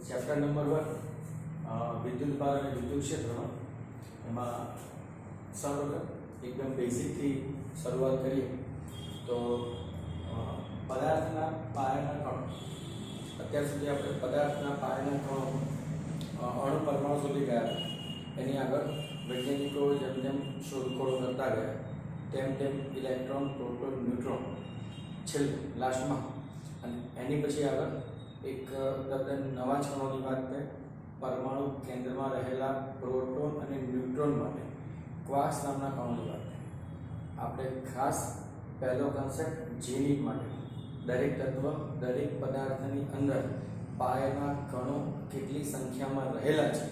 Chapter number 1 વિદ્યુત ભાર અને વિદ્યુત ક્ષેત્રનો એમાં સૌપ્રથમ એકદમ બેઝિકથી શરૂઆત કરીએ તો પદાર્થના પાયાના કણો. અત્યાર સુધી આપણે પદાર્થના પાયાના કણો અણુ પરમાણુ સુધી ગયા હતા. એની આગળ વૈજ્ઞાનિકો જેમ જેમ શોધખોળો કરતા ગયા તેમ તેમ ઇલેક્ટ્રોન, પ્રોટોન, ન્યુટ્રોન છેલ્લે લાસ્ટમાં, અને એની પછી આગળ એક તદ્દન નવા જ કણોની વાત છે. પરમાણુ કેન્દ્રમાં રહેલા પ્રોટોન અને ન્યુટ્રોન માટે ક્વાર્ક્સ નામના કણોની વાત છે. આપણે ખાસ પહેલો કન્સેપ્ટ જીનિટ માટે દરેક તત્વ, દરેક પદાર્થની અંદર પાયાના કણો કેટલી સંખ્યામાં રહેલા છે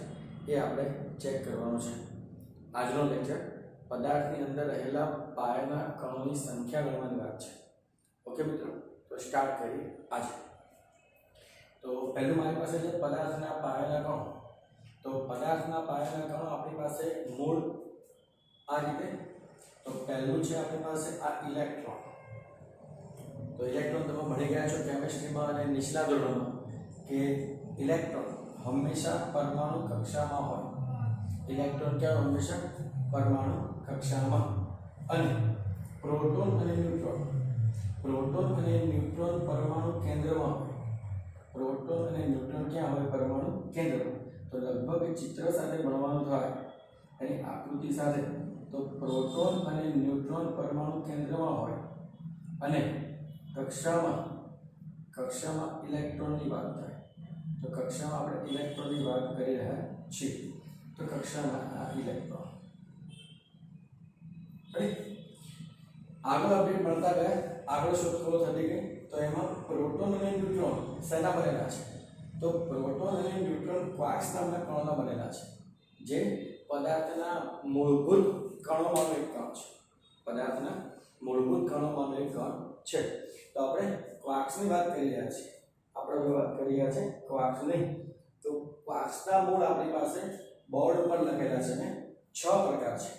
એ આપણે ચેક કરવાનું છે. આજનો લેક્ચર પદાર્થની અંદર રહેલા પાયાના કણોની સંખ્યા ગણવાની વાત છે. ઓકે મિત્રો, તો સ્ટાર્ટ કરીએ આજે. તો પહેલું મારી પાસે છે પદાર્થના પાયાના કણો. તો પદાર્થના પાયાના કણો આપણી પાસે મૂળ આ રીતે. તો પહેલું છે આપણી પાસે આ ઇલેક્ટ્રોન. તો ઇલેક્ટ્રોન તમે ભણી ગયા છો કેમિસ્ટ્રીમાં અને નીચલા ધોરણમાં કે ઇલેક્ટ્રોન હંમેશા પરમાણુ કક્ષામાં હોય. ઇલેક્ટ્રોન ક્યાં હંમેશા પરમાણુ કક્ષામાં. અને પ્રોટોન અને ન્યુટ્રોન પરમાણુ કેન્દ્રમાં હોય. પ્રોટોન અને ન્યુટ્રોન ક્યાં હોય? પરમાણુ કેન્દ્રમાં. તો લગભગ ચિત્ર સાથે ભણવાનું થાય એની આકૃતિ સાથે. તો પ્રોટોન અને ન્યુટ્રોન પરમાણુ કેન્દ્રમાં હોય અને કક્ષામાં ઇલેક્ટ્રોનની વાત થાય. તો કક્ષામાં આપણે ઇલેક્ટ્રોનની વાત કરી રહ્યા છીએ. તો કક્ષામાં આ ઇલેક્ટ્રોન. આગળ આપણે ભણતા ગયા, આગળ શોધખોળો થતી ગઈ. તો એમાં પ્રોટોન અને ન્યુટ્રોન શેના બનેલા છે? તો પ્રોટોન અને ન્યુટ્રોન ક્વાર્ક્સ નામના કણોના બનેલા છે, જે પદાર્થના મૂળભૂત કણોમાંનો એક કણ છે. પદાર્થના મૂળભૂત કણોમાંનો એક કણ છે. તો આપણે ક્વાર્ક્સની વાત કરી રહ્યા છીએ. આપણે વાત કરી રહ્યા છે ક્વાર્ક્સની. તો ક્વાર્ક્સના મૂળ આપણી પાસે બોર્ડ ઉપર લખેલા છે ને 6 પ્રકાર છે.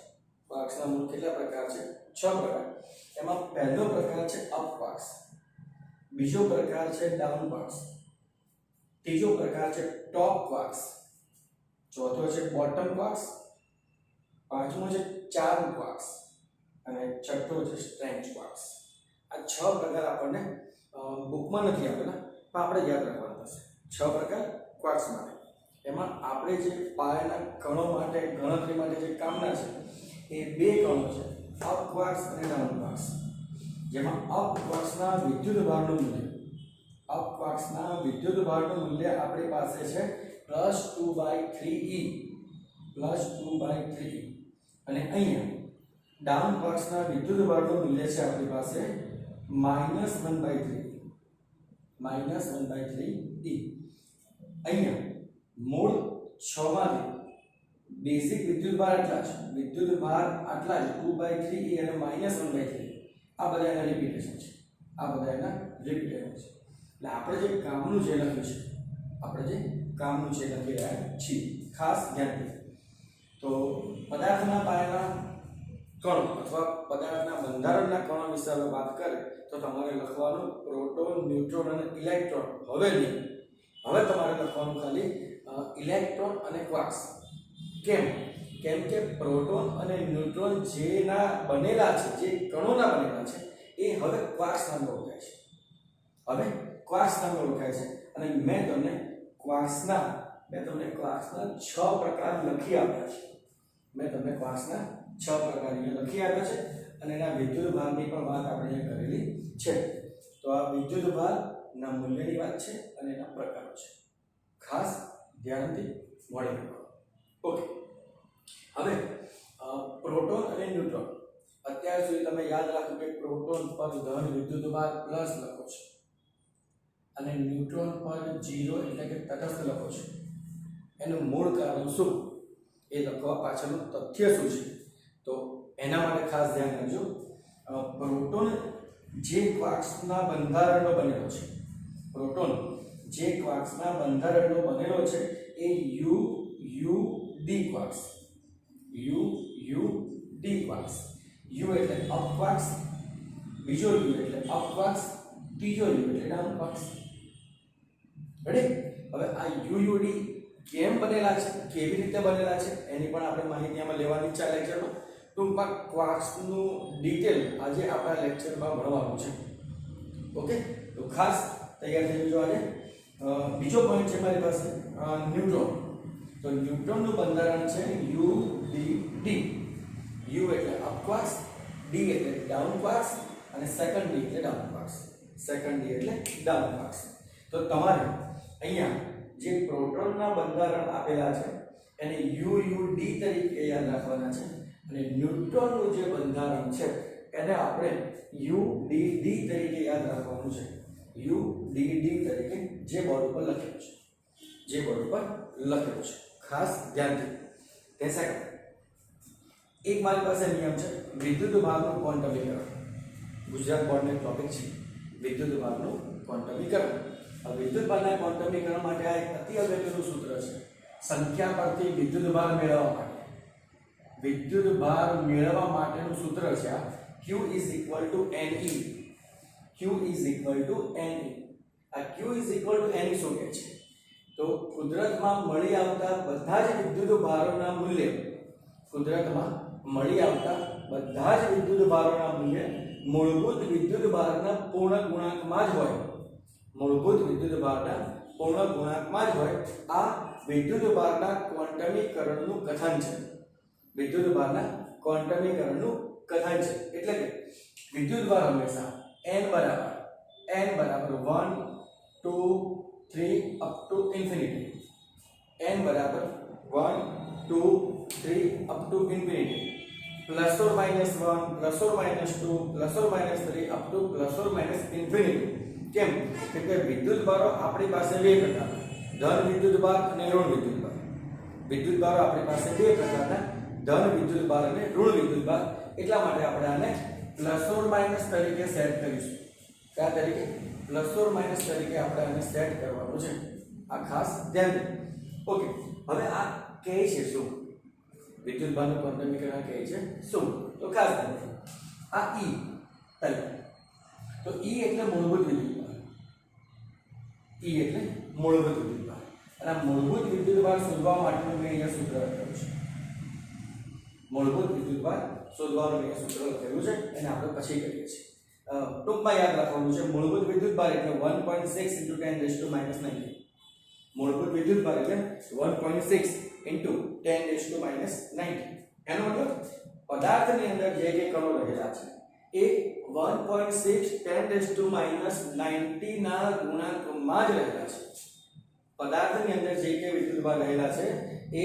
ક્વાર્ક્સના મૂળ કેટલા પ્રકાર છે? 6 પ્રકાર. એમાં પહેલો પ્રકાર છે અપ ક્વાર્ક્સ, બીજો પ્રકાર છે ડાઉન ક્વાર્ક્સ, ત્રીજો પ્રકાર છે ટોપ ક્વાર્ક્સ, ચોથો છે બોટમ ક્વાર્ક્સ, પાંચમો છે ચાર્મ ક્વાર્ક્સ અને છઠ્ઠો છે સ્ટ્રેન્ચ ક્વાર્ક્સ. આ 6 પ્રકાર આપણને બુકમાં નથી આપેલા, પણ આપણે યાદ રાખવાના થશે. 6 પ્રકાર ક્વાર્ક્સ માટે. એમાં આપણે જે પાયાના કણો માટે ગણતરી માટે જે કામના છે એ 2 કણો છે, અપ ક્વાર્ક્સ અને ડાઉન ક્વાર્ક્સ. જેમાં અપ ક્વાર્ક્સના વિદ્યુત ભારનું મૂલ્ય આપણી પાસે છે +2/3e. અને અહીંયા ડાઉન ક્વાર્ક્સના વિદ્યુત ભારનું મૂલ્ય છે આપણી પાસે -1/3e. અહીંયા મૂળ 6 માંથી બેઝિક વિદ્યુત ભાર આટલા છે. વિદ્યુત ભાર આટલા છે 2/3e અને -1/3. આ બધા એના રિપીટેશન છે. એટલે આપણે જે કામનું છે લખી રહ્યા છીએ. ખાસ ધ્યાન દે. તો પદાર્થના પાયાના કણો અથવા પદાર્થના બંધારણના કણો વિશે હવે વાત કરીએ તો તમારે લખવાનું પ્રોટોન, ન્યુટ્રોન અને ઇલેક્ટ્રોન. હવે તમારે લખવાનું ખાલી ઇલેક્ટ્રોન અને ક્વાર્ક્સ. કેમ કે પ્રોટોન અને ન્યુટ્રોન જેના બનેલા છે, જે કણોના બનેલા છે, એ હવે ક્વાર્ક્સ નામમાં ઓળખાય છે. અને મેં તમને ક્વાર્ક્સના 6 પ્રકાર લખી આપ્યા છે. અને એના વિદ્યુત ભારની પણ વાત આપણે અહીંયા કરેલી છે. તો આ વિદ્યુત ભારના મૂલ્યની વાત છે અને એના પ્રકારો છે. ખાસ ધ્યાનથી મળી રાખો. ઓકે, હવે પ્રોટોન અને ન્યુટ્રોન. અત્યાર સુધી તમે યાદ રાખો કે પ્રોટોન પર ધન વિદ્યુત ભાર પ્લસ લખો છો અને ન્યુટ્રોન પર 0 એટલે કે તટસ્થ લખો છો. એનું મૂળ કારણ શું એ લખવા પાછળનું તથ્ય શું છે? તો એના માટે ખાસ ધ્યાન રાખજો. પ્રોટોન જે ક્વાર્ક્સના બંધારણનો બનેલો છે એ UUD ક્વાર્ક્સ. U એટલે અપ ક્વાર્ક્સ, બીજો U એટલે અપ ક્વાર્ક્સ, ત્રીજો U એટલે ડાઉન ક્વાર્ક્સ. રેડી? હવે આ યુયુડી કેમ બનેલા છે, કેવી રીતે બનેલા છે એની પણ આપણે માહિતી આમાં લેવાની છે આ લેક્ચરમાં. ટૂંકમાં ક્વાર્ક્સનું ડિટેલ આજે આપણા લેક્ચરમાં ભણવાનું છે. ઓકે, તો ખાસ તૈયાર થઈ જજો આજે. બીજો પોઈન્ટ છે મારી પાસે ન્યુટ્રોન. તો ન્યુટ્રોનનું બંધારણ છે યુડીડી. યુ એટલે અપ ક્વાર્ક્સ, ડી એટલે ડાઉન ક્વાર્ક્સ અને સેકન્ડ ડી એટલે ડાઉન ક્વાર્ક્સ. સેકન્ડ ડી એટલે ડાઉન ક્વાર્ક્સ. તો તમારે અહીંયા જે પ્રોટોનના બંધારણ આપેલા છે એને યુયુડી તરીકે યાદ રાખવાના છે અને ન્યુટ્રોનનું જે બંધારણ છે એને આપણે યુડીડી તરીકે યાદ રાખવાનું છે. યુડીડી તરીકે જે બોર્ડ ઉપર લખેલું છે, જે બોર્ડ ઉપર લખેલું છે ખાસ ધ્યાનથી. તે સેકન્ડ એક મારી પાસે નિયમ છે વિદ્યુત ભાગનું ક્વોન્ટમીકરણ. ગુજરાત બોર્ડનો ટોપિક છે વિદ્યુત ભાગનું ક્વોન્ટમીકરણ. આ વિદ્યુત ભારના ક્વોન્ટમીકરણ માટે આ એક અતિ અગત્યનું સૂત્ર છે. સંખ્યા પરથી વિદ્યુત ભાર મેળવવા માટે, વિદ્યુત ભાર મેળવવા માટેનું સૂત્ર છે આ Q is equal to Ne. Q is equal to Ne. આ Q is equal to Ne શું કહે છે? તો કુદરતમાં મળી આવતા બધા જ વિદ્યુત ભારોના મૂલ્ય, કુદરતમાં મળી આવતા બધા જ વિદ્યુત ભારોના મૂલ્ય મૂળભૂત વિદ્યુત ભારના પૂર્ણ ગુણાંકમાં જ હોય. મૂળભૂત વિદ્યુત ભારના પૂર્ણ ગુણાંકમાં જ હોય. આ વિદ્યુત ભારના ક્વોન્ટમીકરણનું કથન છે. વિદ્યુત ભારના ક્વોન્ટમીકરણનું કથન છે. એટલે કે વિદ્યુત ભાર હંમેશા n બરાબર 1 2 3 અપ ટુ ઇન્ફિનિટી. n બરાબર 1 2 3 up to infinity plus or minus 1 plus or minus 2 plus or minus 3 up to plus or minus infinity. કેમ? કે વિદ્યુત ભારો આપણી પાસે બે પ્રકારના, ધન વિદ્યુત ભાર અને ઋણ વિદ્યુત ભાર. વિદ્યુત ભારો આપણી પાસે બે પ્રકારના, ધન વિદ્યુત ભાર અને ઋણ વિદ્યુત ભાર. એટલા માટે આપણે આને પ્લસ ઓર માઇનસ તરીકે સેટ કરીશું. કયા તરીકે? પ્લસ ઓર માઇનસ તરીકે આપણે આને સેટ કરવાનું છે. આ ખાસ ધ્યાન દે. ઓકે, હવે આ કહે છે શું? વિદ્યુત ભારનું ક્વોન્ટમીકરણ કહે છે શું? તો ખાસ ધ્યાન દે. આ E પહેલા તો E એટલે મૂળભૂત વિદ્યુત ભાર. E એટલે મૂળભૂત વિદ્યુત ભાર. અને આ મૂળભૂત વિદ્યુત ભાર શોધવા માટેનું મેં અહીંયા સૂત્ર લખેલું છે. મૂળભૂત વિદ્યુત ભાર શોધવાનું મેં સૂત્ર લખેલું છે, એને આપણે પછી કરીએ છીએ. ટૂંકમાં યાદ રાખવાનું છે મૂળભૂત વિદ્યુત ભાર એટલે 1.6 × 10⁻⁹. મૂળભૂત વિદ્યુત ભાર એટલે 1.6 × 10⁻⁹. એનો મતલબ પદાર્થની અંદર જે જે કણો રહેલા છે એ 1.6 10⁻⁹ ના ગુણાંકમાં જ રહેલા છે. પદાર્થની અંદર જે કે વિદ્યુત ભાર રહેલા છે એ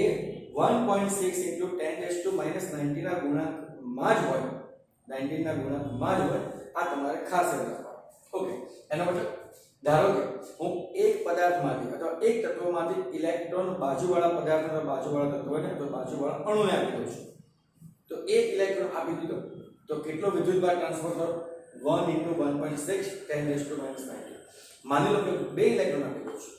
1.6 × 10⁻⁹ ના ગુણાંકમાં જ હોય. 19 ના ગુણાંકમાં જ હોય. આ તમારે ખાસ યાદ રાખવાનું. ઓકે, એનો મતલબ ધારો કે હું એક પદાર્થમાંથી અથવા એક તત્વમાંથી ઇલેક્ટ્રોન બાજુવાળા પદાર્થના બાજુવાળા તત્વને તો બાજુવાળા અણુને આપી દઉં છું. તો એક ઇલેક્ટ્રોન આપી દીધો તો કેટલો વિદ્યુત ભાર ટ્રાન્સફર થયો? 1 × 1.6 10⁻⁹. માની લો કે બે ઇલેક્ટ્રોન આપી દઉં છું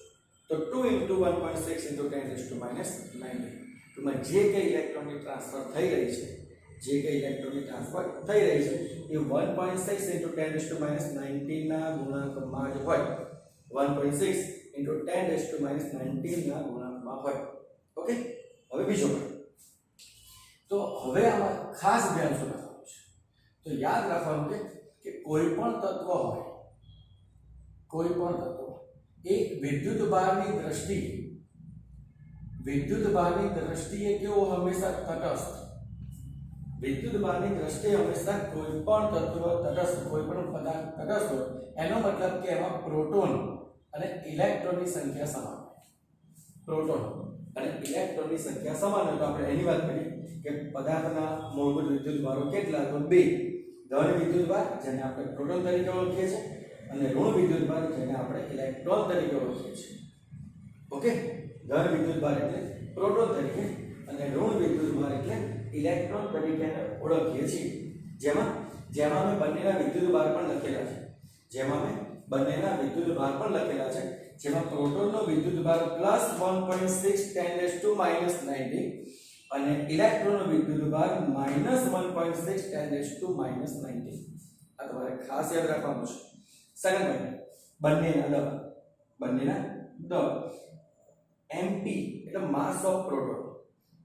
તો 2 × 1.6 × 10⁻⁹. તો જે કે ઇલેક્ટ્રોનની ટ્રાન્સફર થઈ રહી છે, જે કે ઇલેક્ટ્રોનની ટ્રાન્સફર થઈ રહી છે એ 1.6 × 10⁻⁹ ના ગુણાંકમાં જ હોય. 1.6 × 10⁻⁹ ના ગુણાંકમાં હોય. ઓકે, હવે બીજો પોઈન્ટ. તો હવે આમાં ખાસ ધ્યાન શું રાખવાનું છે? તો યાદ રાખવાનું કે કોઈ પણ તત્વ હોય, કોઈ પણ તત્વ એ વિદ્યુત ભારની દ્રષ્ટિએ કેવો? હંમેશા તટસ્થ. વિદ્યુત ભારની દ્રષ્ટિએ હંમેશા કોઈ પણ તત્વ તટસ્થ, કોઈ પણ પદાર્થ તટસ્થ હોય. એનો મતલબ કે એમાં પ્રોટોન અને ઇલેક્ટ્રોનની સંખ્યા સમાન હોય. પ્રોટોન અને ઇલેક્ટ્રોનની સંખ્યા સમાન હોય. તો આપણે એની વાત કરીએ કે પદાર્થના મૂળભૂત વિદ્યુત ભારો કેટલા? તો બે. ધન વિદ્યુત ભાર જેને આપણે પ્રોટોન તરીકે ઓળખીએ છીએ અને ઋણ વિદ્યુત ભાર જેને આપણે ઇલેક્ટ્રોન તરીકે ઓળખીએ છીએ. ઓકે, ધન વિદ્યુત ભાર એટલે પ્રોટોન તરીકે અને ઋણ વિદ્યુત ભાર એટલે ઇલેક્ટ્રોન તરીકે ઓળખીએ છીએ. જેમાં મેં બંનેના વિદ્યુત ભાર પણ લખેલા છે. જેમાં પ્રોટોનનો વિદ્યુત ભાર +1.6 10⁻⁹ અને ઇલેક્ટ્રોનનો વિદ્યુત ભાર -1.6 10⁻⁹. આ તમારે ખાસ યાદ રાખવાનું છે. સેકન્ડ પોઈન્ટ, બંનેના ધ એમપી એટલે માસ ઓફ પ્રોટોન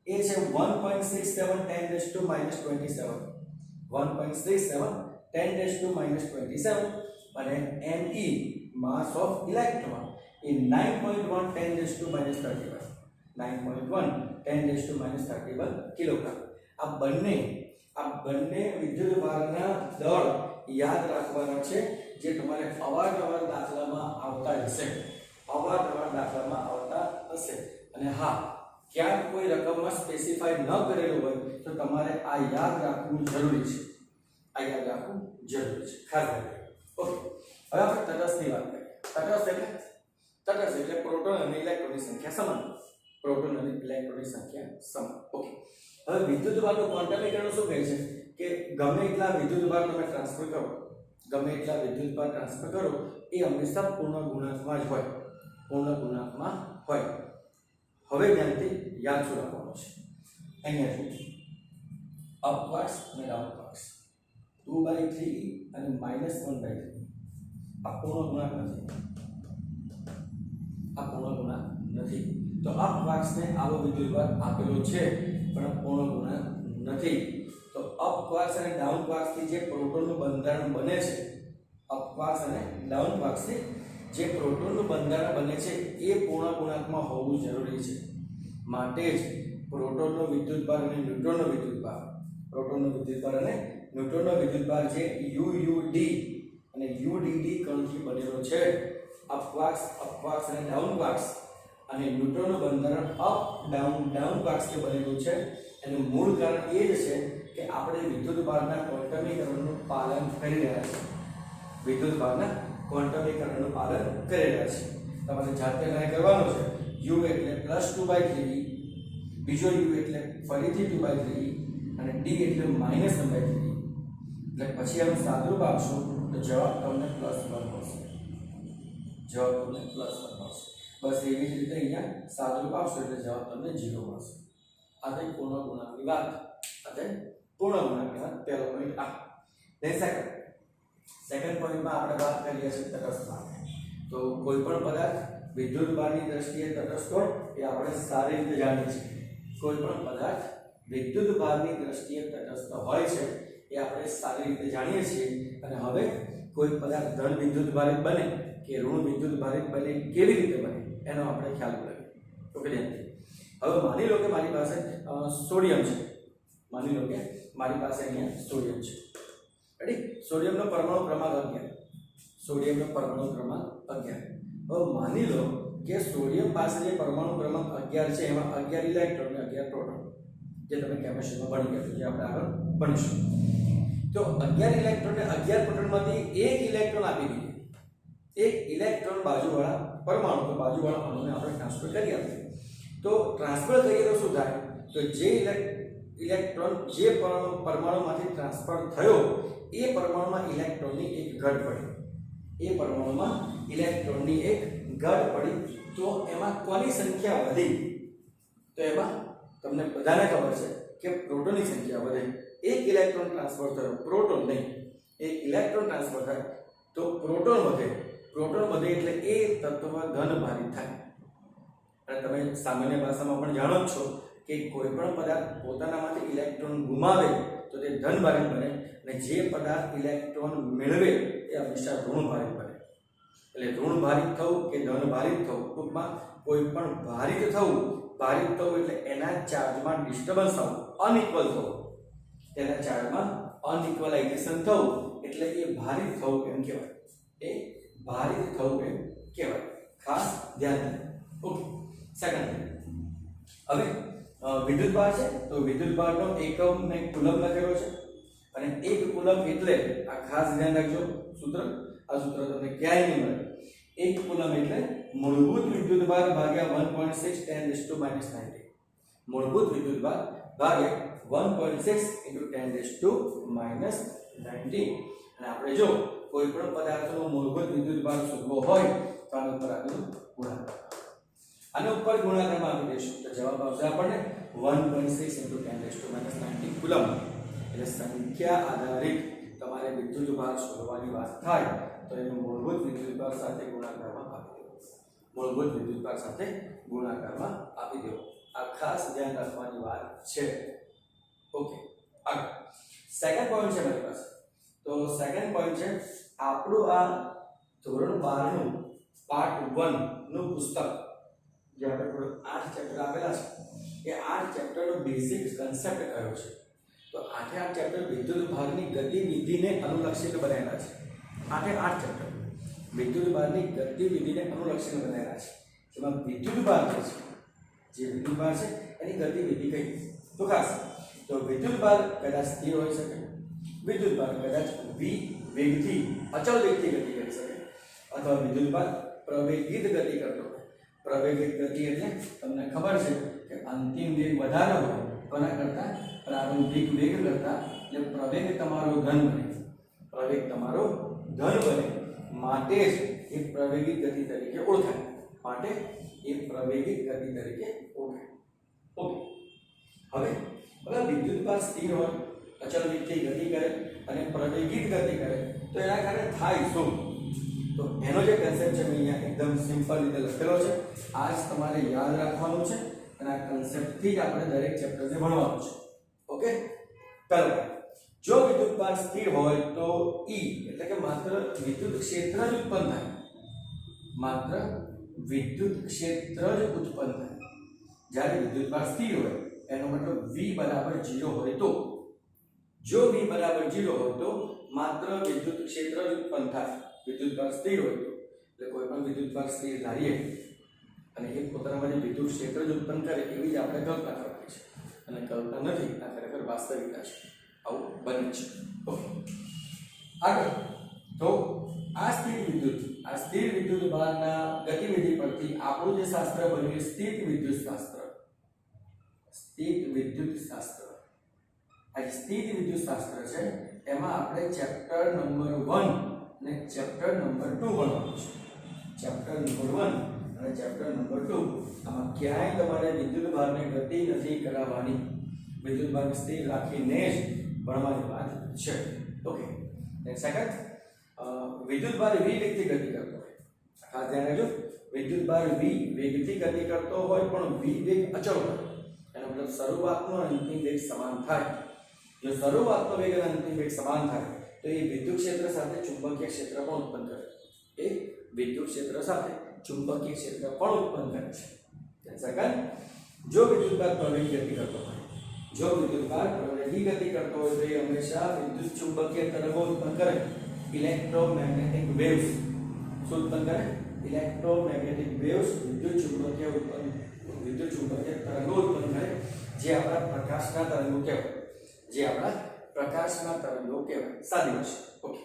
એ છે 1.67 10 to -27 1.67 10 to -27 અને me mass of electron A 9.1 10 to -31 9.1 10 to -31 kilogram. આ બંને વિદ્યુતભારના દળ યાદ રાખવાના છે જે તમારે અવારનવાર દાખલામાં આવતા હશે અને હા ક્યાંક કોઈ રકમમાં સ્પેસિફાઈ ન કરેલું હોય તો તમારે આ યાદ રાખવું જરૂરી છે ખાસ કરીને. ઓકે, હવે આપણે તટસ્થની વાત કરીએ. તટસ્થ એટલે પ્રોટોન અને ઇલેક્ટ્રોનની સંખ્યા સમાન. ઓકે, હવે વિદ્યુતભારનું ક્વોન્ટમીકરણ શું કહે છે કે ગમે એટલા વિદ્યુતભાર તમે ટ્રાન્સફર કરો એ હંમેશા પૂર્ણ ગુણાંકમાં જ હોય. હવે ધ્યાનથી યાદ શું રાખવાનું છે અહીંયા અપવાર્ડ્સ અને ડાઉનવાર્ડ્સ 2/3 અને -1/3 આ પૂર્ણ ગુણાંક નથી. તો અપવાર્ડ્સને આવો વિદ્યુતભાર આપેલો છે પણ પૂર્ણ ગુણાંક નથી. તો અપવાર્ડ્સ અને ડાઉનવાર્ડ્સથી જે પ્રોટોનનું બંધારણ બને છે એ પૂર્ણ ગુણાંકમાં હોવું જરૂરી છે. માટે જ પ્રોટોનનો વિદ્યુતભાર અને ન્યુટ્રોનનો વિદ્યુતભાર જે UUD અને UDD કણથી બનેલો છે. અપવાર્ડ્સ અને ડાઉનવાર્ડ્સ અને ન્યુટ્રોનનું બંધારણ ડાઉનવાર્ડ્સથી બનેલું છે. એનું મૂળ કારણ એ જ છે કે આપણે વિદ્યુતભારના ક્વોન્ટમીકરણનું પાલન કરી રહ્યા છીએ. તમારે જાતે ટ્રાય કરવાનું છે. u એટલે +2/3, બીજો u એટલે ફરીથી 2/3 અને d એટલે -1/3. એટલે પછી આનું સાદુરૂપ આપશો તો જવાબ તમને +1 મળશે. બસ એવી જ રીતે અહીંયા સાદુરૂપ આપશો એટલે જવાબ તમને 0 મળશે. આ થઈ પૂર્ણ ગુણાંકની વાત. પહેલો પોઈન્ટ આ. સેકન્ડ પોઈન્ટમાં આપણે વાત કરીએ છીએ તટસ્થતા. તો કોઈ પણ પદાર્થ વિદ્યુતભારની દ્રષ્ટિએ તટસ્થ હોય એ આપણે સારી રીતે જાણીએ છીએ. અને હવે કોઈ પદાર્થ ધન વિદ્યુતભારિત બને કે ઋણ વિદ્યુતભારિત બને કેવી રીતે બને એનો આપણે ખ્યાલ કરીએ. ઓકે, હવે માની લો કે મારી પાસે સોડિયમ છે. રેડી? સોડિયમનો પરમાણુ ક્રમાંક 11. હવે માની લો કે સોડિયમ પાસે જે પરમાણુ ક્રમાંક 11 છે એમાં 11 ઇલેક્ટ્રોન અને 11 પ્રોટોન, જે તમે કેમિસ્ટ્રીમાં ભણી ગયા છો, જે આપણે આગળ ભણીશું. તો 11 ઇલેક્ટ્રોન અને 11 પ્રોટોનમાંથી એક ઇલેક્ટ્રોન આપી દીધી. એક ઇલેક્ટ્રોન બાજુવાળા પરમાણુ તો બાજુવાળા અણુને આપણે ટ્રાન્સફર કરી આપીએ. તો ટ્રાન્સફર કરીએ તો શું થાય? તો જે ઇલેક્ટ્રોન જે પરમાણુમાંથી ટ્રાન્સફર થયો એ પરમાણુમાં ઇલેક્ટ્રોનની એક ઘટ પડી. તો એમાં કોની સંખ્યા વધી? તો એમાં તમને બધાને ખબર છે કે પ્રોટોનની સંખ્યા વધે. એક ઇલેક્ટ્રોન ટ્રાન્સફર થયો, પ્રોટોન નહીં, એક ઇલેક્ટ્રોન ટ્રાન્સફર થાય તો પ્રોટોન વધે એટલે એ તત્વ ધનભારિત થાય. અને તમે સામાન્ય ભાષામાં પણ જાણો જ છો કે કોઈ પણ પદાર્થ પોતાનામાંથી ઇલેક્ટ્રોન ગુમાવે તો તે ધનભારિત બને અને જે પદાર્થ ઇલેક્ટ્રોન મેળવે એ હંમેશા ઋણભારિત બને. એટલે ઋણભારિત થવું કે ધનભારિત થવું, ટૂંકમાં કોઈ પણ ભારિત થવું એટલે એના ચાર્જમાં ડિસ્ટર્બન્સ થવું, અનઇક્વલાઇઝેશન થવું એટલે એ ભારિત થવું એમ કહેવાય. ખાસ ધ્યાન રાખો. Okay, second. હવે વિદ્યુતભાર છે તો વિદ્યુતભારનો એકમ મેં કુલમ લખેલો છે અને 1 કુલમ એટલે આ ખાસ ધ્યાન રાખજો. આ સૂત્ર તમને ક્યાંય નહીં મળે. 1 કુલમ એટલે મૂળભૂત વિદ્યુતભાર ભાગ્યા 1.6 10 to -19. મૂળભૂત વિદ્યુતભાર ભાગ્યા 1.6 × 10 to -19. અને આપણે જો કોઈ પણ પદાર્થનો મૂળભૂત વિદ્યુતભાર શોધવો હોય તો આના ઉપર આગળ ગુણાકાર. આના ઉપર ગુણાકારમાં આપી દઈશું તો જવાબ આવશે આપણને 1.6 × 10 to -19 કુલમ. એટલે સંખ્યા આધારિત તમારે વિદ્યુતભાર શોધવાની વાત થાય તો એનો મૂળભૂત વિદ્યુતભાર સાથે ગુણાકારમાં આપી દેવો. મૂળભૂત વિદ્યુતભાર સાથે ગુણાકારમાં આપી દેવો. આ ખાસ ધ્યાન રાખવાની વાત છે. ઓકે, આગળ સેકન્ડ પોઈન્ટ છે મારી પાસે. તો સેકન્ડ પોઈન્ટ છે આપણું આ ધોરણ 12 નું પાર્ટ 1 નું પુસ્તક જે આપણે 8 ચેપ્ટર આપેલા છે એ 8 ચેપ્ટરનો બેઝિક કન્સેપ્ટ કયો છે. તો 8 ચેપ્ટર વિદ્યુતભારની ગતિવિધિને અનુલક્ષીને બનેલા છે. 8 ચેપ્ટર વિદ્યુતભારની ગતિવિધિને અનુલક્ષીને બનેલા છે. જેમાં વિદ્યુતભાર જે વિદ્યુતભાર છે એની ગતિવિધિ કઈ. તો ખાસ તો વિદ્યુતભાર કદાચ સ્થિર હોઈ શકે, વિદ્યુતભાર કદાચ વેગથી અચળ વેગથી ગતિ કરી શકે, અથવા વિદ્યુતભાર પ્રવેગિત ગતિ કરતો હોય. પ્રવેગિત ગતિ એટલે તમને ખબર છે કે અંતિમ વેગ વધારે હોય કોના કરતા, પ્રારંભિક વેગ કરતા. એટલે પ્રવેગ તમારો ધન બને, પ્રવેગ તમારો ધન બને માટે જ એ પ્રવેગિત ગતિ તરીકે ઓળખાય. માટે એ પ્રવેગિત ગતિ તરીકે ઓળખાય. ઓકે, હવે વિદ્યુતભાર સ્થિર હોય, અચળ વેગથી ગતિ કરે અને પ્રવેગિત ગતિ કરે તો એના કારણે થાય શું? તો એનો જે કન્સેપ્ટ છે અહીંયા એકદમ સિમ્પલ રીતે લખેલો છે. આ જ તમારે યાદ રાખવાનું છે અને આ કન્સેપ્ટથી જ આપણે દરેક ચેપ્ટરને ભણવાનું છે. ઓકે, પહેલો જો વિદ્યુતભાર સ્થિર હોય તો E એટલે કે માત્ર વિદ્યુત ક્ષેત્ર જ ઉત્પન્ન થાય. માત્ર વિદ્યુત ક્ષેત્ર જ ઉત્પન્ન થાય. જ્યારે વિદ્યુતભાર સ્થિર હોય એનો મતલબ V બરાબર 0 હોય તો, જો V બરાબર 0 હોય તો માત્ર વિદ્યુત ક્ષેત્ર જ ઉત્પન્ન થાય. વિદ્યુતભાર સ્થિર હોય તો એટલે કોઈ પણ વિદ્યુતભાર સ્થિર ધારીએ અને એ પોતાનામાં વિદ્યુત ક્ષેત્ર જ ઉત્પન્ન કરે એવી જ આપણે કલ્પના કરવાની છે. અને કલ્પના નથી, આ ખરેખર વાસ્તવિકતા છે. આવું બને છે. ઓકે, આગળ તો આ સ્થિર વિદ્યુતભારના ગતિવિધિ પરથી આપણું જે શાસ્ત્ર બન્યું એ સ્થિત વિદ્યુત શાસ્ત્ર. આ સ્થિત વિદ્યુત શાસ્ત્ર છે એમાં આપણે ચેપ્ટર નંબર 1 અને ચેપ્ટર નંબર 2 ભણવાનું છે. ચેપ્ટર નંબર 1 અને ચેપ્ટર નંબર 2 આમાં ક્યાંય તમારે વિદ્યુતભારને ગતિ નથી કરાવવાની, વિદ્યુતભારને સ્થિર રાખીને જ ભણવાની વાત છે. ઓકે, સેકન્ડ વિદ્યુતભાર v વેગથી ગતિ કરતો હોય. ખાસ ધ્યાન રાખજો, વિદ્યુતભાર v વેગથી ગતિ કરતો હોય પણ v વેગ અચળ હોય. એનો મતલબ શરૂઆતનો અને અંતિમ વેગ સમાન થાય. જો શરૂઆતનો વેગ અને અંતિમ વેગ સમાન થાય તો એ વિદ્યુત ક્ષેત્ર સાથે ચુંબકીય ક્ષેત્ર પણ ઉત્પન્ન કરે. એ વિદ્યુત ક્ષેત્ર સાથે ચુંબકીય ક્ષેત્ર પણ ઉત્પન્ન કરે છે. સેકન્ડ, જો વિદ્યુતભાર પ્રવેગી ગતિ કરતો હોય, જો વિદ્યુતભાર પ્રવેગી ગતિ કરતો હોય તો એ હંમેશા વિદ્યુત ચુંબકીય તરંગો ઉત્પન્ન કરે. ઇલેક્ટ્રોમેગ્નેટિક વેવ્સ શું ઉત્પન્ન કરે? ઇલેક્ટ્રોમેગ્નેટિક વેવ્સ વિદ્યુત ચુંબકીય તરંગો ઉત્પન્ન કરે, જે આપણા પ્રકાશના તરંગો કહેવાય. સાદી ભાષા. ઓકે,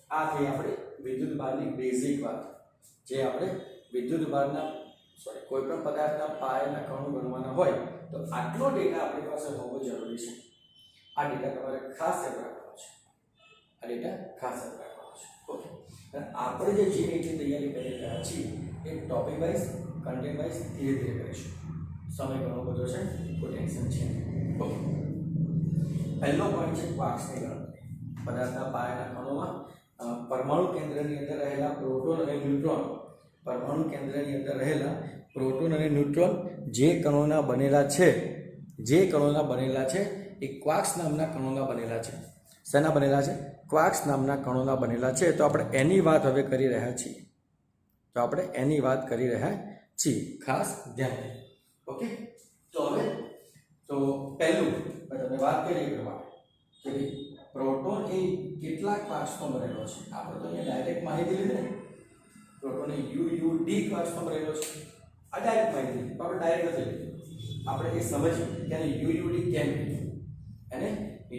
આ થઈ આપણી વિદ્યુતભારની બેઝિક વાત. જે આપણે વિદ્યુતભારના કોઈ પણ પદાર્થના પાયાના કણો ગણવાના હોય તો આટલો ડેટા આપણી પાસે હોવો જરૂરી છે. આ ડેટા તમારે ખાસ યાદ રાખવાનો છે. ઓકે, આપણે જે જીએની તૈયારી કરી રહ્યા છીએ એ ટોપિક વાઇઝ, કન્ટેન્ટ વાઇઝ ધીરે ધીરે કરીશું. સમય ઘણો બધો છે, કોઈ ટેન્શન છે. ઓકે, પહેલો પોઈન્ટ છે ક્વાર્ક્સની ગણતરી. પદાર્થના પાયાના કણોમાં પરમાણુ કેન્દ્રની અંદર રહેલા પ્રોટોન અને ન્યુટ્રોન, પરમાણુ કેન્દ્રની અંદર રહેલા પ્રોટોન અને ન્યુટ્રોન જે કણોના બનેલા છે એ ક્વાર્ક્સ નામના કણોના બનેલા છે. શેના બનેલા છે? ક્વાર્ક્સ નામના કણોના બનેલા છે. તો આપણે એની વાત હવે કરી રહ્યા છીએ. ખાસ ધ્યાન રાખો. ઓકે, તો હવે પહેલું તમે વાત કરી કે પ્રોટોન એ કેટલા ક્વાર્ક્સનો બનેલો છે. આપણે તો અહીંયા ડાયરેક્ટ માહિતી લીધી ને, પ્રોટોન એ UUD ક્વાર્ક્સનો બનેલો છે. આ ડાયરેક્ટ માહિતી લીધી, આપણે ડાયરેક્ટ નથી લીધી. આપણે એ સમજીએ કે આને UUD કેમ કહેવાય અને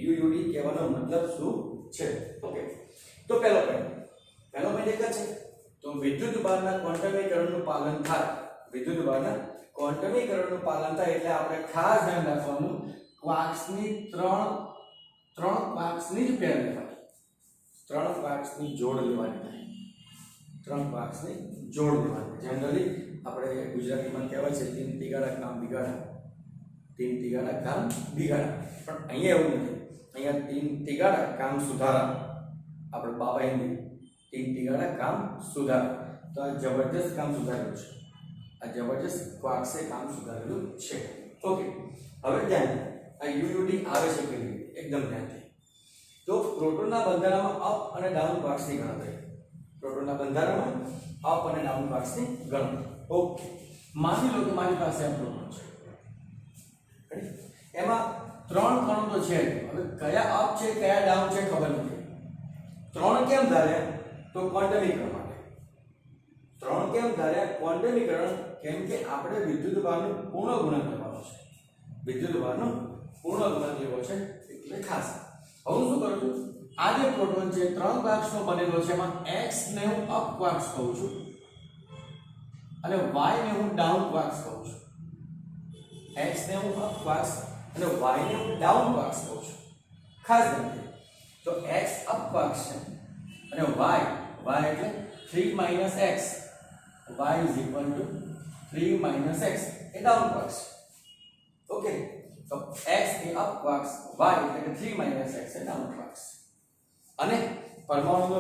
UUD કહેવાનો મતલબ શું છે. ઓકે, તો પહેલો પોઈન્ટ એક જ છે. તો વિદ્યુતભારના ક્વોન્ટમીકરણનું પાલન થાય. વિદ્યુતભારના ક્વોન્ટમીકરણનું પાલન થાય એટલે આપણે ખાસ ધ્યાન રાખવાનું ક્વાર્ક્સની ત્રણ ક્વાર્ક્સની જ પેર લેવાની, 3 ક્વાર્ક્સની જોડ લેવાની જનરલી આપણે ગુજરાતીમાં કહેવાય છે 3 તિગાડા કામ બિગાડા. પણ અહીંયા એવું નથી. અહીંયા 3 તિગાડા કામ સુધારા. આપણે બાબા હિન્દી 3 તિગાડા કામ સુધારા. તો આ જબરદસ્ત કામ સુધારેલું છે. આ જબરજસ્ત ક્વાર્ક્સે કામ સુધારેલું છે. ઓકે, હવે ધ્યાન આ યુયુડી આવે છે કેવી રીતે એકદમ ધ્યાનથી. તો પ્રોટોનના બંધારણમાં અપ અને ડાઉન ક્વાર્ક્સની ગણતરી. પ્રોટોનના બંધારણમાં અપ અને ડાઉન ક્વાર્ક્સની ગણતરી. ઓકે, માની લો કે મારી પાસે આ પ્રોટોન છે. એમાં 3 કણો તો છે. હવે કયા અપ છે કયા ડાઉન છે ખબર નથી. 3 કેમ ધાર્યા? તો ક્વોન્ટમીકરણ માટે. 3 કેમ ધાર્યા? ક્વોન્ટમીકરણ કેમ કે આપણે વિદ્યુતભારનું પૂર્ણ ગુણન કરવાનો છે. વિદ્યુતભારનો પૂર્ણ ગુણન લેવો છે એટલે ખાસ. હવે હું શું કરું છું? આ જે પ્રોટોન છે 3 ક્વાર્ક્સનો બનેલો છે. એમાં x ને હું અપ ક્વાર્ક્સ કહું છું અને y ને હું ડાઉન ક્વાર્ક્સ કહું છું. x ને હું અપ ક્વાર્ક્સ અને y ને હું ડાઉન ક્વાર્ક્સ કહું છું. ખાસ ધ્યાન રાખજો. તો x અપ ક્વાર્ક્સ છે અને y એટલે 3 - x, y = 3 - x એ ડાઉન ક્વાર્ક્સ. ઓકે, તો x એ અપ ક્વાર્ક્સ, y એટલે 3 - x એ ડાઉન ક્વાર્ક્સ. અને પરમાણુનો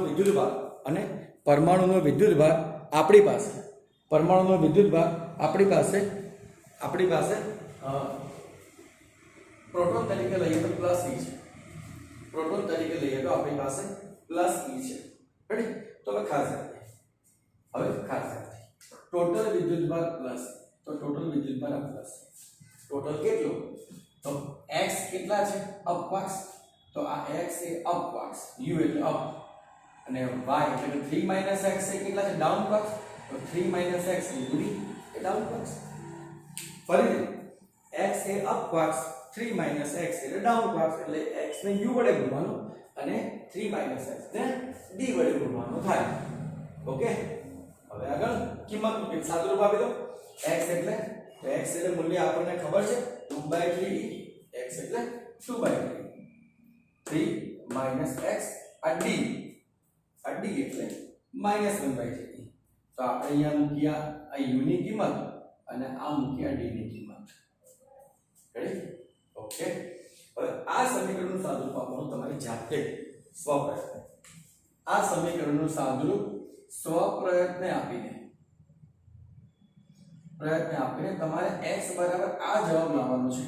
વિદ્યુતભાર આપણી પાસે પ્રોટોન તરીકે લઈએ તો +e છે. પ્રોટોન તરીકે લઈએ તો આપણી પાસે +e છે. રેડી? તો હવે ખાસ રાખજો. ટોટલ વિદ્યુતભાર પ્લસ, તો ટોટલ વિદ્યુતભાર આ પ્લસ. ટોટલ કેટલું? તો x કેટલા છે? Up quarks. તો આ x એ અપ ક્વાર્ક્સ, u એટલે અપ, અને y એટલે 3 - x એ કેટલા છે? Down quarks. તો 3 - x u d એ ડાઉન ક્વાર્ક્સ. ફરીથી x એ અપ ક્વાર્ક્સ, 3 - x એટલે ડાઉન ક્વાર્ક્સ. એટલે x ને u વડે ગુણવાનો અને 3 - x ને d વડે ગુણવાનો થાય. ઓકે, હવે આગળ કિંમત મૂકી સાદુરૂપ આપી દો. x એટલે મૂલ્ય આપણને ખબર છે 2/3. x એટલે 2/3. 3 - x આ d એટલે -1/3. તો આપણે અહીંયા મૂક્યા આ u ની કિંમત અને આ મૂક્યા d ની કિંમત. રેડી? ઓકે, હવે આ સમીકરણનું સાદુરૂપ આપવાનું તમારી જાતે સ્વપ્રયત્ન. આ સમીકરણનું સાદુરૂપ સ્વપ્રયત્ન આપીને તમારે x બરાબર આ જવાબ લાવવાનો છે.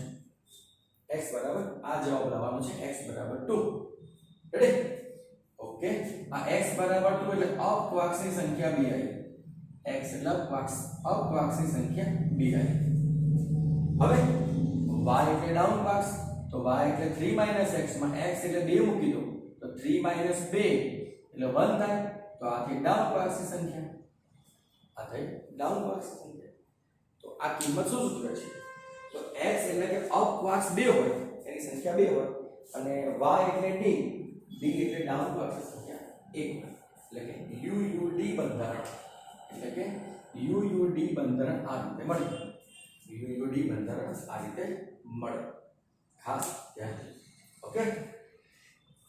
x બરાબર આ જવાબ લાવવાનો છે. x બરાબર 2. રેડી? ઓકે, આ x બરાબર 2 એટલે અપ ક્વાર્ક્સની સંખ્યા bi. x એટલે અપ ક્વાર્ક્સની સંખ્યા bi. હવે y એટલે ડાઉન ક્વાર્ક્સ, તો y એટલે 3 - x માં x એટલે 2 મૂકી દો તો 3 - 2 એટલે 1 થાય. તો આ થઈ ડાઉન ક્વાર્ક્સની સંખ્યા. તો આ કિંમત શું સૂચવે છે? તો x એટલે કે અપ ક્વાર્ક્સ 2 હોય એની સંખ્યા 2 હોય અને y એટલે d એટલે ડાઉન ક્વાર્ક્સની સંખ્યા 1 હોય. એટલે કે UUD બંધારણ આ રીતે મળે. UUD બંધારણ આ રીતે મળે. ખાસ ધ્યાન. ઓકે,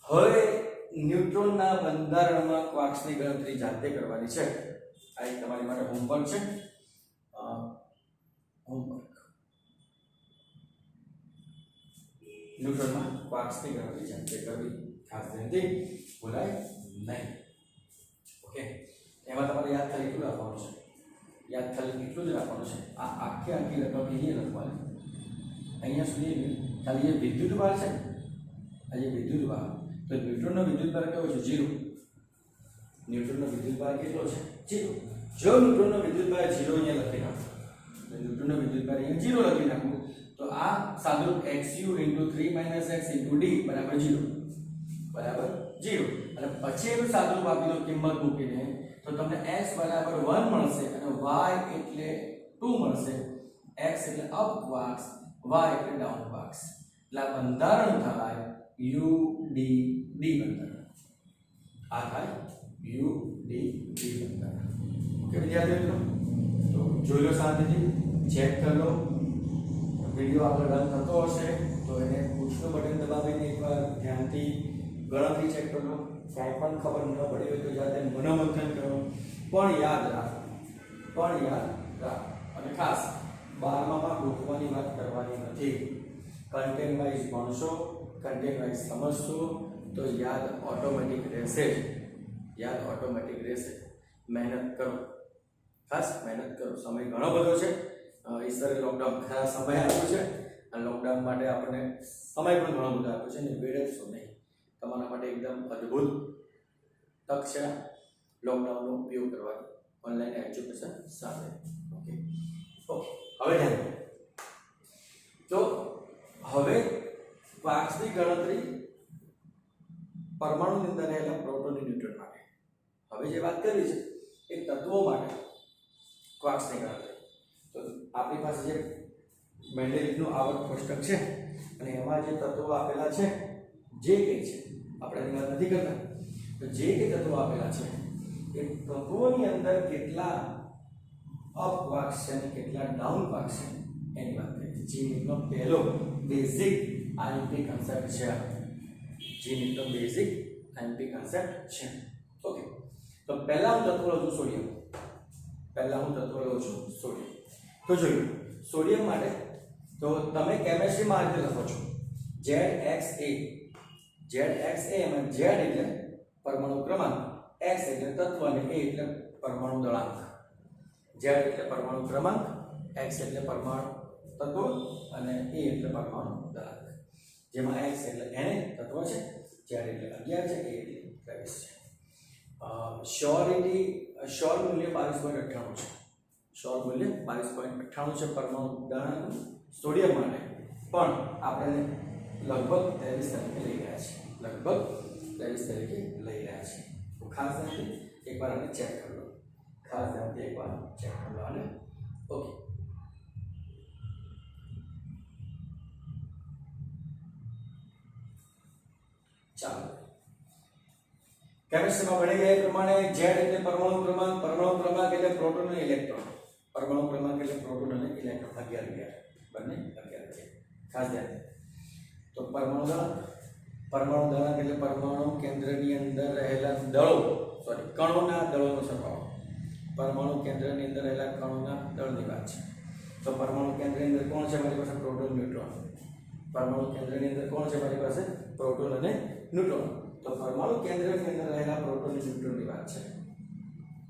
હવે ન્યુટ્રોનના બંધારણમાં ક્વાર્ક્સની ગણતરી જાતે કરવાની છે. આ એક તમારી માટે હોમવર્ક છે. ન્યુટ્રોનમાં ક્વાર્ક્સની ગણતરી જાતે કરવી. ખાસ ધ્યાનથી ભૂલાય નહીં. ઓકે, એમાં તમારે યાદ ખાલી એટલું રાખવાનું છે. એટલું જ રાખવાનું છે. આ આખી રકમ અહીંયા લખવાની. અહીંયા સુધી ખાલી જે વિદ્યુતભાર છે આ જે વિદ્યુતભાર, તો ન્યુટ્રોનનો વિદ્યુતભાર કેવો છે? 0. ન્યુટ્રોનનો વિદ્યુતભાર કેટલો છે? 0. જો ન્યુટ્રોનનો વિદ્યુતભાર 0 અહીંયા લખી નાખો, તો ન્યુટ્રોનનો વિદ્યુતભાર અહીંયા 0 લખી નાખો, તો આ સાદુરૂપ xu × 3 - x × d બરાબર 0. અને પછી એનું સાદુરૂપ આપી દો કિંમત મૂકીને, તો તમને x બરાબર 1 મળશે અને y એટલે 2 મળશે. x એટલે અપ ક્વાર્ક્સ, y એટલે ડાઉન ક્વાર્ક્સ. એટલે આ બંધારણ થાય UDD બંધારણ. આ થાય UDD બંધારણ. ઓકે વિદ્યાર્થીઓ મિત્રો, તો જોઈ લો શાંતિથી, ચેક કરી લો. વિડિયો આગળ રન થતો હશે તો એને પૂછનું બટન દબાવીને એકવાર ધ્યાનથી ગણતરી ચેક કરી લો. કાંઈ પણ ખબર ન પડી હોય તો જાતે મનોમંથન કરો. પણ યાદ રાખો. અને ખાસ 12માં ગોખવાની વાત કરવાની નથી. કન્ટેન્ટ વાઇઝ ભણશો, કન્ટેન્ટ વાઇઝ સમજશો તો યાદ ઓટોમેટિક રહેશે. મહેનત કરો. ખાસ મહેનત કરો. સમય ઘણો બધો છે. ઈશ્વરે લોકડાઉન ખાસ સમય આપ્યો છે અને લોકડાઉન માટે આપણને સમય પણ ઘણો બધો આપ્યો છે ને વેડફશો નહીં. તમારા માટે એકદમ અદ્ભુત તક છે લોકડાઉનનો ઉપયોગ કરવાની ઓનલાઈન એજ્યુકેશન સાથે. ઓકે ઓકે હવે ધ્યાન દો. તો હવે ક્વાર્ક્સની ગણતરી પરમાણુની અંદર રહેલા પ્રોટોન અને ન્યુટ્રોન માટે. હવે જે વાત કરી છે એ તત્વો માટે ક્વાર્ક્સની ગણતરી. તો આપણી પાસે જે મેન્ડેલિવનું આવર્ત કોષ્ટક છે અને એમાં જે તત્વો આપેલા છે જે કંઈ છે આપણે એની વાત નથી કરતા. તો જે કંઈ તત્વો આપેલા છે એ તત્વોની અંદર કેટલા અપ ક્વાર્ક્સ છે અને કેટલા ડાઉન ક્વાર્ક્સ છે એની વાત કરીએ. જે નીટનો પહેલો બેઝિક આઈએમપી કન્સેપ્ટ છે. જે નીટનો બેઝિક આઈએમપી કન્સેપ્ટ છે. ઓકે તો પહેલા હું તત્વ લઉં છું સોડિયમ. તો જોયું સોડિયમ માટે તો તમે કેમેસ્ટ્રીમાં આ રીતે લખો છો ZXA. એમાં Z એટલે પરમાણુ ક્રમાંક, X એટલે તત્વ અને A એટલે પરમાણુ દળાંક. Z એટલે પરમાણુ ક્રમાંક, X એટલે પરમાણુ તત્વ અને A એટલે પરમાણુ દળાંક. જેમાં X એટલે Na તત્વ છે, Z એટલે 11 છે, A એટલે 23 છે. શ્યોર મૂલ્ય 22.98 છે. શ્યોર મૂલ્ય 22.98 છે પરમાણુ દળાંક સોડિયમ માટે. પણ આપણે લગભગ 23 તરીકે લઈ રહ્યા છીએ. તો ખાસ ધ્યાનથી એકવાર આને ચેક કરી લો. આને ઓકે. ચાલો કેમિસ્ટ્રીમાં ભણી ગયા એ પ્રમાણે Z એટલે પરમાણુ ક્રમાંક એટલે પ્રોટોન અને ઇલેક્ટ્રોન. પરમાણુ ક્રમાંક એટલે પ્રોટોન અને ઇલેક્ટ્રોન 11 બંને 11 છે. ખાસ ધ્યાન. તો પરમાણુ દળાંક એટલે પરમાણુ કેન્દ્રની અંદર રહેલા કણોના દળોનો સરવાળો. પરમાણુ કેન્દ્રની અંદર રહેલા કણોના દળની વાત છે. તો પરમાણુ કેન્દ્રની અંદર કોણ છે મારી પાસે? Proton, neutron. પરમાણુ કેન્દ્રની અંદર કોણ છે મારી પાસે? પ્રોટોન અને ન્યુટ્રોન. તો પરમાણુ કેન્દ્રની અંદર રહેલા પ્રોટોન અને ન્યુટ્રોનની વાત છે.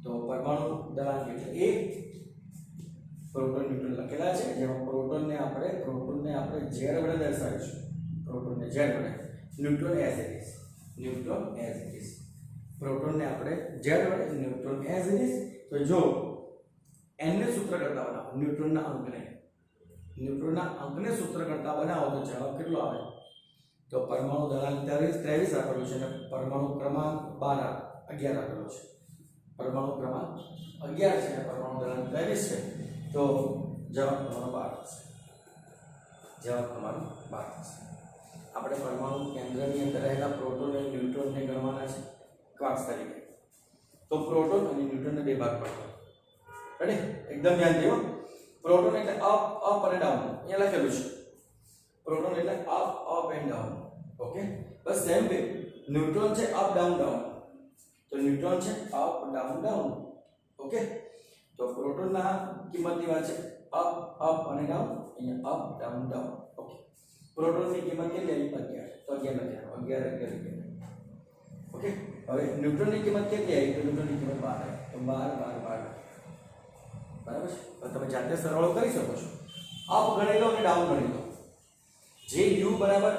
તો પરમાણુ દળાંક એટલે A પ્રોટોન ન્યુટ્રોન લખેલા છે. જેમાં પ્રોટોનને આપણે Z વડે દર્શાવીશું. પ્રોટોનને Z વડે, ન્યુટ્રોન એઝ ઇટ ઇઝ. પ્રોટોનને આપણે Z વડે, ન્યુટ્રોન એઝ ઇટ ઇઝ. તો જો n ને સૂત્ર કરતા બનાવો, ન્યુટ્રોનના અંકને સૂત્ર કરતા બનાવો તો જવાબ કેટલો આવે? તો પરમાણુ દળાંક 23 આપેલું છે અને પરમાણુ ક્રમાંક 11 આપેલો છે. પરમાણુ ક્રમાંક 11 છે અને પરમાણુ દળાંક 23 છે. તો જવાબ તમારો 12 થશે. આપણે પરમાણુ કેન્દ્રની અંદર રહેલા પ્રોટોન અને ન્યુટ્રોનને ગણવાના છે ક્વાર્ક્સ તરીકે. તો પ્રોટોન અને ન્યુટ્રોનને બે ભાગ પડશે. રેડી? એકદમ ધ્યાન દેવો. પ્રોટોન એટલે અપ અને ડાઉન. અહીંયા લખેલું છે. પ્રોટોન એટલે અપ એન્ડ ડાઉન. ઓકે, બસ સેમ વે ન્યુટ્રોન છે અપ ડાઉન. તો ન્યુટ્રોન છે અપ ડાઉન. ઓકે, તો પ્રોટોનના કિંમતની વાત છે અપ અને ડાઉન. અહીંયા અપ ડાઉન. ઓકે, પ્રોટોનની કિંમત કેટલી આવી? 11. તો 11. ઓકે, હવે ન્યુટ્રોનની કિંમત કેટલી આવી? તો ન્યુટ્રોનની કિંમત 12 આવી. તો 12. બરાબર છે. હવે તમે જાતે સરવાળો કરી શકો છો. અપ ગણી લો અને ડાઉન ગણી લો. જે u બરાબર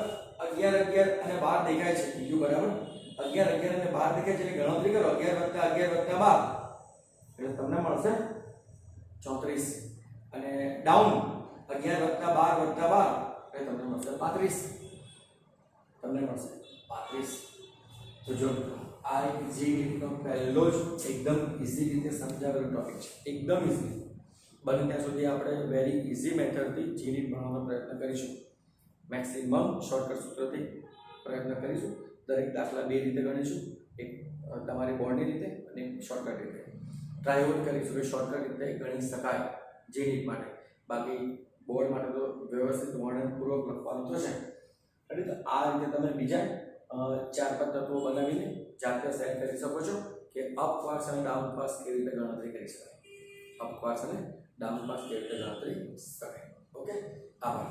11 અને 12 દેખાય છે, u બરાબર 11 અને 12 દેખાય છે એટલે ગણતરી કરો 11 + 11 + 12 એટલે તમને મળશે 34. અને ડાઉન 11 + 12 + 12 એટલે તમને મળશે 35. તો જો આ એક જીનીટનો પહેલો જ એકદમ ઈઝી રીતે સમજાવેલો ટોપિક છે. એકદમ ઈઝી. બને ત્યાં સુધી આપણે વેરી ઈઝી મેથડથી જીનીટ ભણવાનો પ્રયત્ન કરીશું. મેક્સિમમ શોર્ટકટ સૂત્રથી પ્રયત્ન કરીશું. દરેક દાખલા બે રીતે ગણીશું. એક તમારી બોર્ડની રીતે અને એક શોર્ટકટ રીતે. ટ્રાય આઉટ કરીશું કે શોર્ટકટ રીતે ગણી શકાય જીનીટ માટે. બાકી બોર્ડ માટે તો વ્યવસ્થિત વર્ણનપૂર્વક લખવાનું થશે. એટલે તો આ રીતે તમે બીજા 4-5 તત્વો બનાવીને જાતે સેટ કરી શકો છો કે અપ ક્વાર્ક્સ અને ડાઉન ક્વાર્ક્સ કેવી રીતે ગણતરી કરી શકાય. ઓકે, આભાર.